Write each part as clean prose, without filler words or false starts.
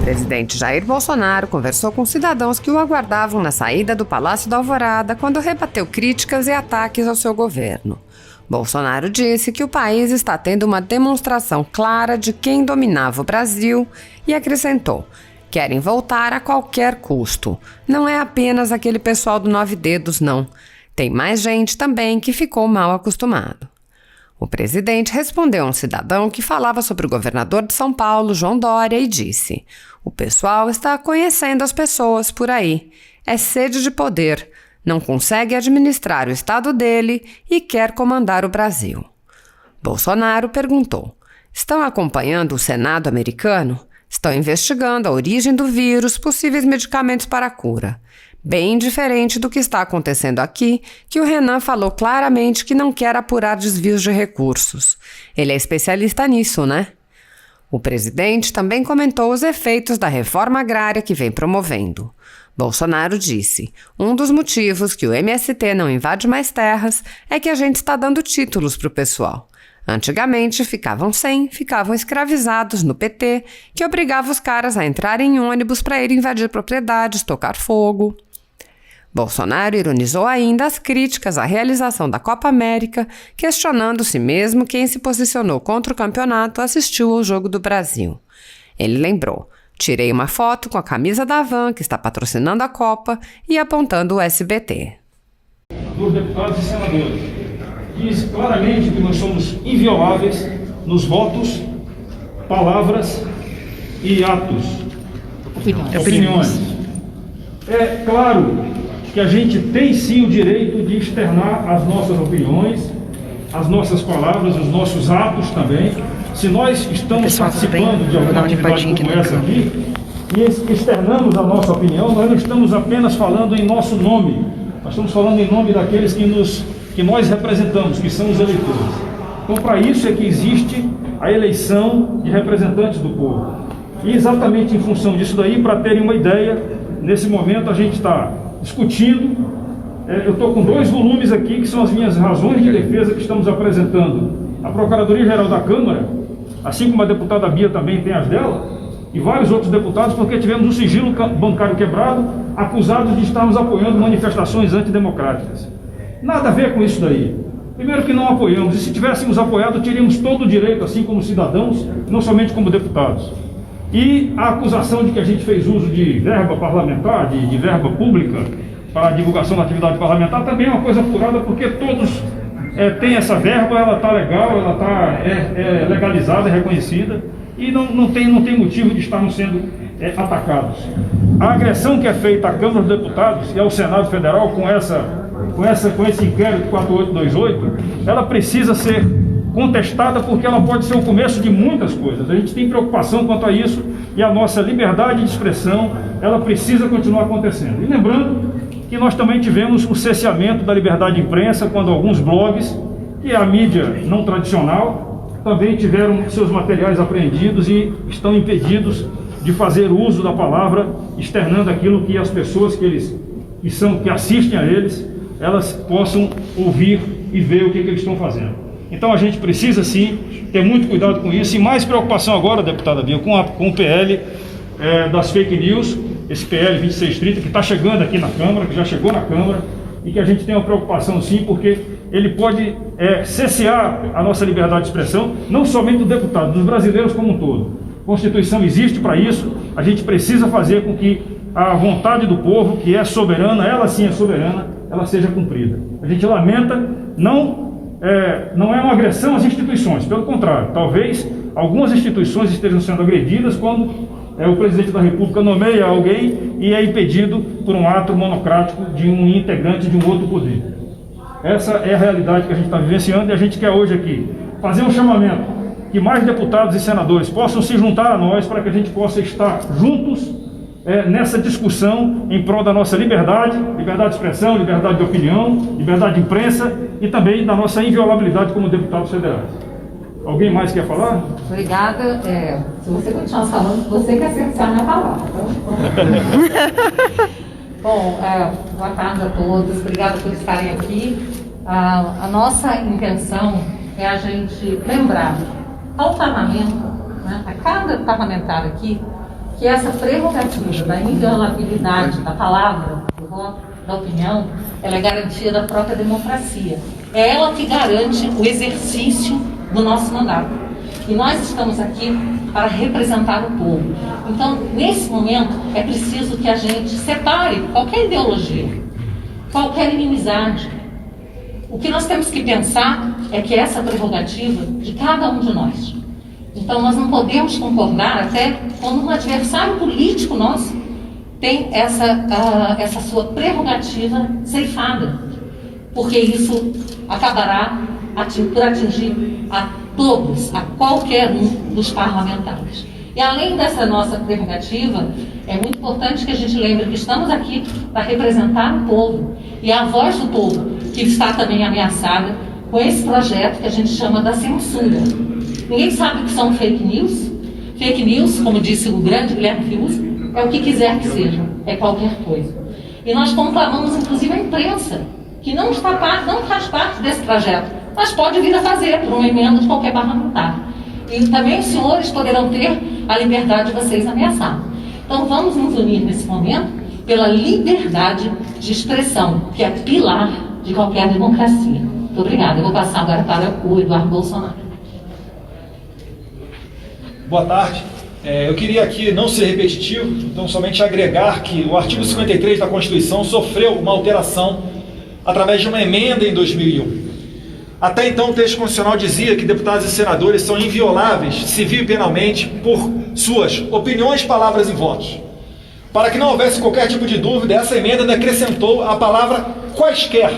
presidente Jair Bolsonaro conversou com cidadãos que o aguardavam na saída do Palácio da Alvorada quando rebateu críticas e ataques ao seu governo. Bolsonaro disse que o país está tendo uma demonstração clara de quem dominava o Brasil e acrescentou: querem voltar a qualquer custo. Não é apenas aquele pessoal do 9 dedos, não. Tem mais gente também que ficou mal acostumado. O presidente respondeu a um cidadão que falava sobre o governador de São Paulo, João Dória, e disse: o pessoal está conhecendo as pessoas por aí. É sede de poder. Não consegue administrar o estado dele e quer comandar o Brasil. Bolsonaro perguntou: estão acompanhando o Senado americano? Estão investigando a origem do vírus, possíveis medicamentos para a cura. Bem diferente do que está acontecendo aqui, que o Renan falou claramente que não quer apurar desvios de recursos. Ele é especialista nisso, né? O presidente também comentou os efeitos da reforma agrária que vem promovendo. Bolsonaro disse: um dos motivos que o MST não invade mais terras é que a gente está dando títulos para o pessoal. Antigamente ficavam escravizados no PT, que obrigava os caras a entrarem em ônibus para ir invadir propriedades, tocar fogo. Bolsonaro ironizou ainda as críticas à realização da Copa América, questionando se mesmo quem se posicionou contra o campeonato assistiu ao Jogo do Brasil. Ele lembrou: tirei uma foto com a camisa da Havan, que está patrocinando a Copa, e apontando o SBT. Dos deputados e senadores, diz claramente que nós somos invioláveis nos votos, palavras e atos, opiniões. É claro que a gente tem sim o direito de externar as nossas opiniões, as nossas palavras, os nossos atos também. Se nós estamos participando de alguma atividade como essa aqui e externamos a nossa opinião, nós não estamos apenas falando em nosso nome, nós estamos falando em nome daqueles que nós representamos, que são os eleitores. Então, para isso é que existe a eleição de representantes do povo. E exatamente em função disso daí, para terem uma ideia, nesse momento a gente está discutindo, eu estou com 2 volumes aqui, que são as minhas razões de defesa que estamos apresentando à Procuradoria-Geral da Câmara, assim como a deputada Bia também tem as dela, e vários outros deputados, porque tivemos um sigilo bancário quebrado, acusados de estarmos apoiando manifestações antidemocráticas. Nada a ver com isso daí. Primeiro que não apoiamos, e se tivéssemos apoiado, teríamos todo o direito, assim como cidadãos, não somente como deputados. E a acusação de que a gente fez uso de verba parlamentar, de verba pública, para a divulgação da atividade parlamentar, também é uma coisa apurada, porque todos têm essa verba, ela está legal, ela está legalizada, reconhecida, e não tem motivo de estarmos sendo atacados. A agressão que é feita à Câmara dos Deputados e ao Senado Federal com esse inquérito 4828, ela precisa ser contestada, porque ela pode ser o começo de muitas coisas. A gente tem preocupação quanto a isso, e a nossa liberdade de expressão, ela precisa continuar acontecendo. E lembrando que nós também tivemos o cerceamento da liberdade de imprensa, quando alguns blogs, que é a mídia não tradicional, também tiveram seus materiais apreendidos e estão impedidos de fazer uso da palavra, externando aquilo que as pessoas que assistem a eles, elas possam ouvir e ver o que eles estão fazendo. Então a gente precisa sim ter muito cuidado com isso, e mais preocupação agora, deputada Bia, com o PL das fake news, esse PL 2630 que está chegando aqui na Câmara, que já chegou na Câmara, e que a gente tem uma preocupação sim, porque ele pode cercear a nossa liberdade de expressão, não somente do deputado, dos brasileiros como um todo. A Constituição existe para isso, a gente precisa fazer com que a vontade do povo, que é soberana, ela sim é soberana, ela seja cumprida. A gente lamenta, não é uma agressão às instituições, pelo contrário, talvez algumas instituições estejam sendo agredidas quando o presidente da República nomeia alguém e é impedido por um ato monocrático de um integrante de um outro poder. Essa é a realidade que a gente está vivenciando, e a gente quer hoje aqui fazer um chamamento que mais deputados e senadores possam se juntar a nós, para que a gente possa estar juntos nessa discussão em prol da nossa liberdade de expressão, liberdade de opinião, liberdade de imprensa, e também da nossa inviolabilidade como deputados federais. Alguém mais quer falar? Obrigada. Se você continuar falando, você quer acertar minha palavra. Bom, boa tarde a todos. Obrigada por estarem aqui. A nossa intenção é a gente lembrar ao parlamento, né, a cada parlamentar aqui, que essa prerrogativa da inviolabilidade da palavra, do voto, da opinião, ela é garantia da própria democracia. É ela que garante o exercício do nosso mandato. E nós estamos aqui para representar o povo. Então, nesse momento, é preciso que a gente separe qualquer ideologia, qualquer inimizade. O que nós temos que pensar é que essa é a prerrogativa de cada um de nós. Então, nós não podemos concordar até quando um adversário político nosso tem essa sua prerrogativa ceifada, porque isso acabará por atingir a todos, a qualquer um dos parlamentares. E além dessa nossa prerrogativa, é muito importante que a gente lembre que estamos aqui para representar o povo, e é a voz do povo que está também ameaçada com esse projeto que a gente chama da censura. Ninguém sabe o que são fake news. Fake news, como disse o grande Guilherme Fiuza, é o que quiser que seja, é qualquer coisa. E nós conclamamos, inclusive, a imprensa, que não faz parte desse projeto, mas pode vir a fazer por uma emenda de qualquer parlamentar. E também os senhores poderão ter a liberdade de vocês ameaçar. Então vamos nos unir nesse momento pela liberdade de expressão, que é pilar de qualquer democracia. Muito obrigada. Eu vou passar agora para o Eduardo Bolsonaro. Boa tarde. Eu queria aqui não ser repetitivo, então somente agregar que o artigo 53 da Constituição sofreu uma alteração através de uma emenda em 2001. Até então, o texto constitucional dizia que deputados e senadores são invioláveis, civil e penalmente, por suas opiniões, palavras e votos. Para que não houvesse qualquer tipo de dúvida, essa emenda ainda acrescentou a palavra quaisquer.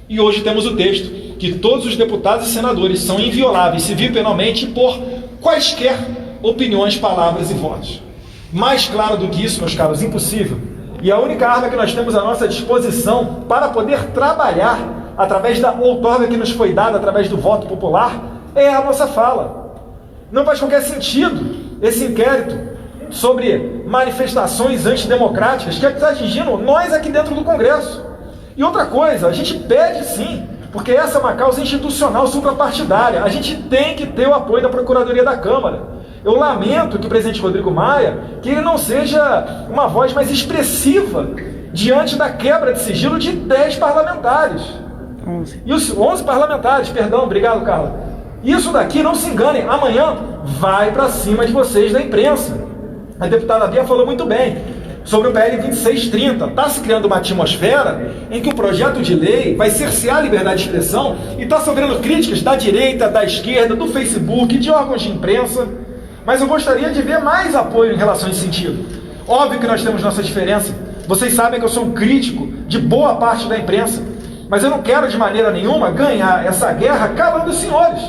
E hoje temos o texto que todos os deputados e senadores são invioláveis, civil e penalmente, por quaisquer opiniões, palavras e votos. Mais claro do que isso, meus caros, impossível. E a única arma que nós temos à nossa disposição para poder trabalhar através da outorga que nos foi dada através do voto popular é a nossa fala. Não faz qualquer sentido esse inquérito sobre manifestações antidemocráticas que está atingindo nós aqui dentro do Congresso. E outra coisa, a gente pede sim, porque essa é uma causa institucional suprapartidária, a gente tem que ter o apoio da Procuradoria da Câmara. Eu lamento que o presidente Rodrigo Maia, que ele não seja uma voz mais expressiva diante da quebra de sigilo de 10 parlamentares. 11. E os 11 parlamentares, perdão, obrigado, Carla. Isso daqui, não se enganem, amanhã vai para cima de vocês da imprensa. A deputada Bia falou muito bem sobre o PL 2630. Está se criando uma atmosfera em que o projeto de lei vai cercear a liberdade de expressão e está sofrendo críticas da direita, da esquerda, do Facebook, de órgãos de imprensa. Mas eu gostaria de ver mais apoio em relação a esse sentido. Óbvio que nós temos nossa diferença. Vocês sabem que eu sou um crítico de boa parte da imprensa. Mas eu não quero de maneira nenhuma ganhar essa guerra calando os senhores.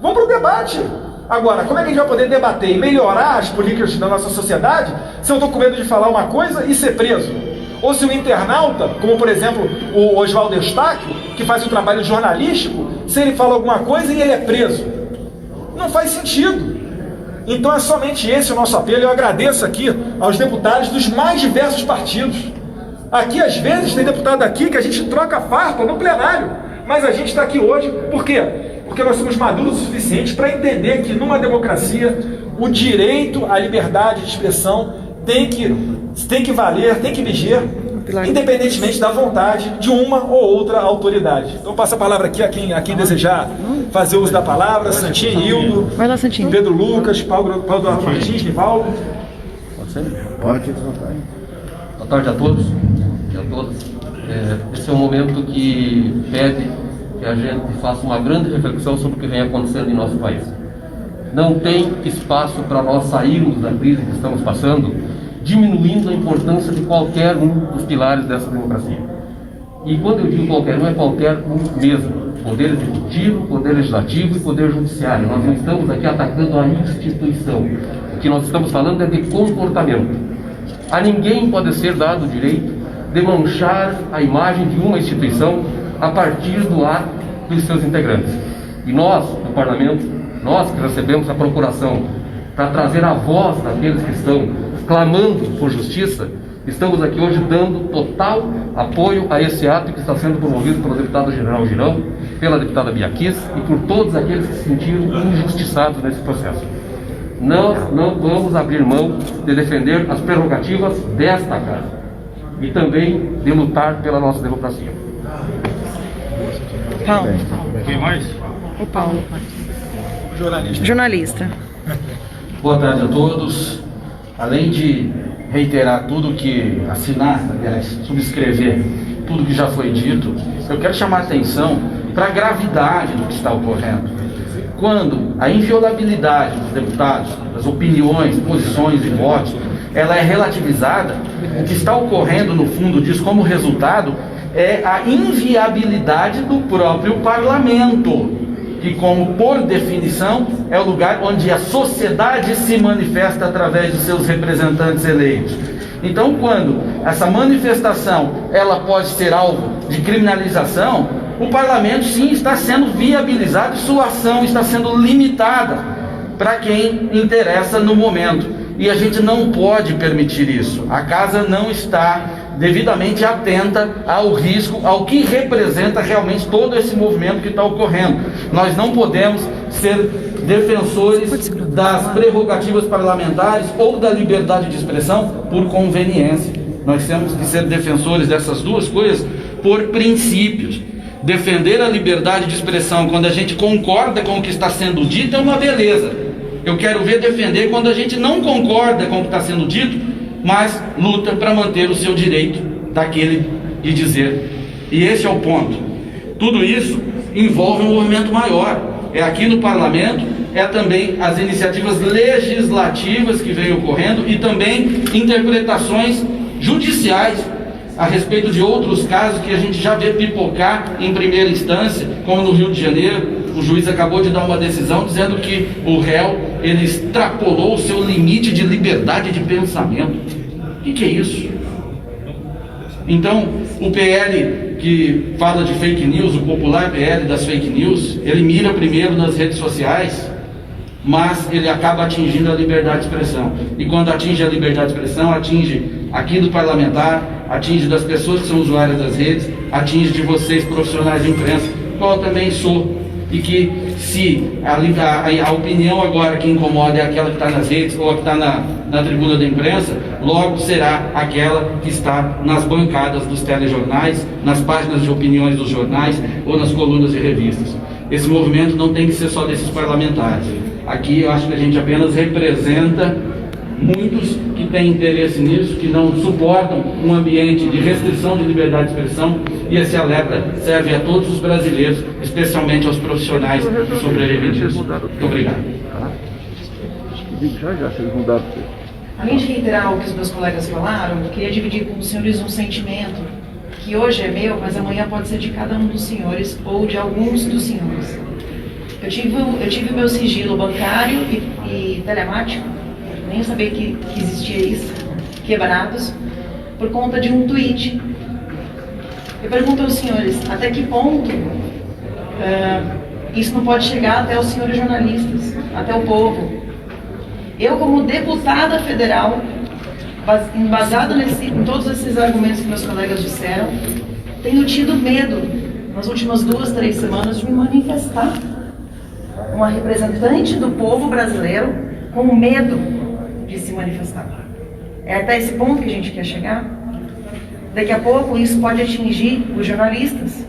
Vamos para o debate. Agora, como é que a gente vai poder debater e melhorar as políticas da nossa sociedade se eu estou com medo de falar uma coisa e ser preso? Ou se o internauta, como por exemplo o Oswaldo Eustáquio, que faz um trabalho jornalístico, se ele fala alguma coisa e ele é preso? Não faz sentido. Então é somente esse o nosso apelo. Eu agradeço aqui aos deputados dos mais diversos partidos. Aqui às vezes tem deputado aqui que a gente troca farpa no plenário, mas a gente está aqui hoje por quê? Porque nós somos maduros o suficiente para entender que numa democracia o direito à liberdade de expressão tem que valer, tem que viger, independentemente da vontade de uma ou outra autoridade. Então passo a palavra aqui a quem desejar fazer uso da palavra. Santinho, Hildo, vai lá, Santinho. Pedro Lucas, Paulo Eduardo Martins, Nivaldo. Pode ser? Pode. Boa tarde a todos e a todas. Esse é um momento que pede que a gente faça uma grande reflexão sobre o que vem acontecendo em nosso país. Não tem espaço para nós sairmos da crise que estamos passando, diminuindo a importância de qualquer um dos pilares dessa democracia. E quando eu digo qualquer um, é qualquer um mesmo. Poder executivo, poder legislativo e poder judiciário. Nós não estamos aqui atacando a instituição. O que nós estamos falando é de comportamento. A ninguém pode ser dado o direito de manchar a imagem de uma instituição a partir do ato dos seus integrantes. E nós, no Parlamento, nós que recebemos a procuração para trazer a voz daqueles que estão clamando por justiça, estamos aqui hoje dando total apoio a esse ato que está sendo promovido pelo deputado General Girão, pela deputada Bia Kiss e por todos aqueles que se sentiram injustiçados nesse processo. não vamos abrir mão de defender as prerrogativas desta Casa e também de lutar pela nossa democracia. Paulo. Quem mais? O Paulo. Jornalista. Boa tarde a todos. Além de reiterar tudo que assinar, aliás, subscrever tudo que já foi dito, eu quero chamar a atenção para a gravidade do que está ocorrendo. Quando a inviolabilidade dos deputados, das opiniões, posições e votos, ela é relativizada, o que está ocorrendo no fundo disso como resultado é a inviabilidade do próprio parlamento, que, como por definição, é o lugar onde a sociedade se manifesta através dos seus representantes eleitos. Então, quando essa manifestação ela pode ser alvo de criminalização, o parlamento sim está sendo viabilizado, sua ação está sendo limitada para quem interessa no momento. E a gente não pode permitir isso. A Casa não está devidamente atenta ao risco, ao que representa realmente todo esse movimento que está ocorrendo. Nós não podemos ser defensores das prerrogativas parlamentares ou da liberdade de expressão por conveniência. Nós temos que ser defensores dessas duas coisas por princípios. Defender a liberdade de expressão quando a gente concorda com o que está sendo dito é uma beleza. Eu quero ver defender quando a gente não concorda com o que está sendo dito, mas luta para manter o seu direito daquele de dizer. E esse é o ponto. Tudo isso envolve um movimento maior. É aqui no parlamento, é também as iniciativas legislativas que vêm ocorrendo e também interpretações judiciais a respeito de outros casos que a gente já vê pipocar em primeira instância, como no Rio de Janeiro. O juiz acabou de dar uma decisão dizendo que o réu, ele extrapolou o seu limite de liberdade de pensamento. O que é isso? Então, o PL que fala de fake news, o popular PL das fake news, ele mira primeiro nas redes sociais, mas ele acaba atingindo a liberdade de expressão. E quando atinge a liberdade de expressão, atinge aqui do parlamentar, atinge das pessoas que são usuárias das redes, atinge de vocês, profissionais de imprensa, qual eu também sou. E que se a opinião agora que incomoda é aquela que está nas redes ou a que está na tribuna da imprensa, logo será aquela que está nas bancadas dos telejornais, nas páginas de opiniões dos jornais ou nas colunas de revistas. Esse movimento não tem que ser só desses parlamentares. Aqui eu acho que a gente apenas representa muitos que têm interesse nisso, que não suportam um ambiente de restrição de liberdade de expressão, e esse alerta serve a todos os brasileiros, especialmente aos profissionais que sobrevivem disso. Muito obrigado. Além de reiterar o que os meus colegas falaram, eu queria dividir com os senhores um sentimento que hoje é meu, mas amanhã pode ser de cada um dos senhores ou de alguns dos senhores. Eu tive meu sigilo bancário e telemático, nem sabia que existia isso, quebrados, por conta de um tweet. Eu pergunto aos senhores, até que ponto isso não pode chegar até os senhores jornalistas, até o povo? Eu, como deputada federal, embasada em todos esses argumentos que meus colegas disseram, tenho tido medo, nas últimas 2, 3 semanas, de me manifestar. Uma representante do povo brasileiro com medo de se manifestar. É até esse ponto que a gente quer chegar. Daqui a pouco isso pode atingir os jornalistas.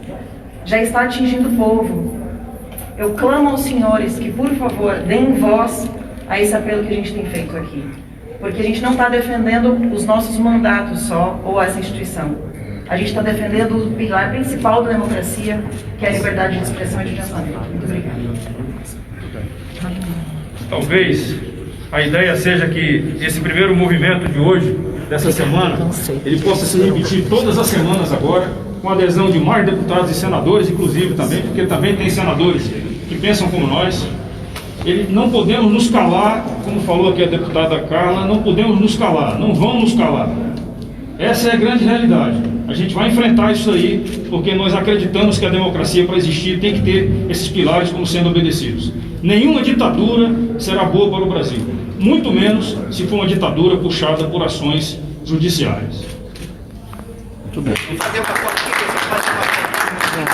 Já está atingindo o povo. Eu clamo aos senhores que, por favor, deem voz a esse apelo que a gente tem feito aqui. Porque a gente não está defendendo os nossos mandatos só, ou essa instituição. A gente está defendendo o pilar principal da democracia, que é a liberdade de expressão e de pensamento. Muito obrigada. Talvez a ideia seja que esse primeiro movimento de hoje, dessa semana, ele possa se repetir todas as semanas agora, com a adesão de mais deputados e senadores, inclusive também, porque também tem senadores que pensam como nós. Não podemos nos calar, como falou aqui a deputada Carla, não podemos nos calar, não vamos nos calar. Essa é a grande realidade. A gente vai enfrentar isso aí, porque nós acreditamos que a democracia, para existir, tem que ter esses pilares como sendo obedecidos. Nenhuma ditadura será boa para o Brasil, muito menos se for uma ditadura puxada por ações judiciais. Muito bem.